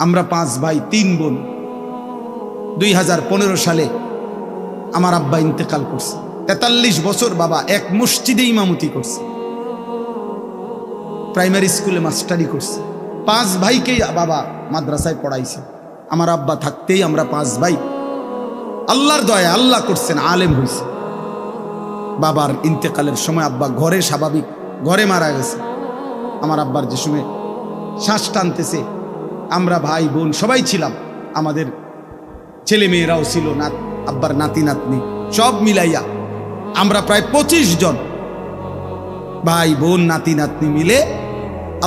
আমরা 5 ভাই 3 বোন। 2015 সালে আমার আব্বা ইন্তেকাল করছে। 43 বছর বাবা এক মসজিদে ইমামতি করছে, প্রাইমারি স্কুলে মাস্টারি করছে। 5 ভাইকেই বাবা মাদ্রাসায় পড়াইছে। আমার আব্বা থাকতেই আমরা 5 ভাই আল্লাহর দয়া আল্লাহ করছেন আলেম হয়েছে। বাবার ইন্তেকালের সময় আব্বা ঘরে স্বাভাবিক ঘরে মারা গেছে। আমার আব্বার যে সময় শ্বাস টানতেছে, আমরা ভাই বোন সবাই ছিলাম, আমাদের ছেলে মেয়েরাও ছিল, না আব্বার নাতি নাতনি সব মিলাইয়া আমরা প্রায় 25 জন ভাই বোন নাতি নাতনি মিলে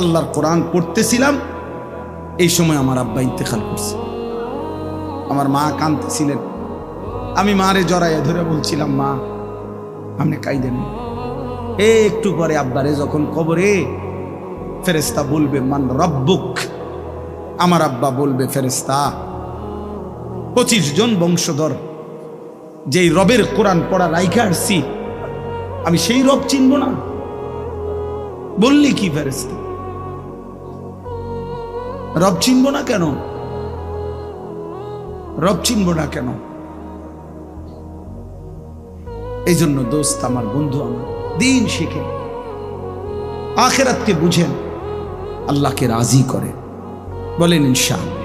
আল্লাহর কোরআন পড়তেছিলাম। এই সময় আমার আব্বা ইন্তেকাল করছে। আমার মা কাঁদতেছিলেন। আমি মারে জড়াইয়া ধরে বলছিলাম, মা আপনি কাইদেন। একটু পরে আব্বারে যখন কবরে ফেরেশতা বলবে মান রব্বুক, আমার আব্বা বলবে ফেরেশতা 25 জন বংশধর যেই রবের কোরআন পড়া রাইখা আসছি, আমি সেই রব চিনব না? বললি কি ফেরেশতা? রব চিনব না কেন? রব চিনব না কেন? এই জন্য দোস্ত আমার, বন্ধু আমার, দিন শিখে আখিরাতকে বুঝেন, আল্লাহকে রাজি করে। বলেন ইনশাআল্লাহ,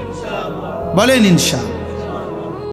বলেন ইনশাআল্লাহ।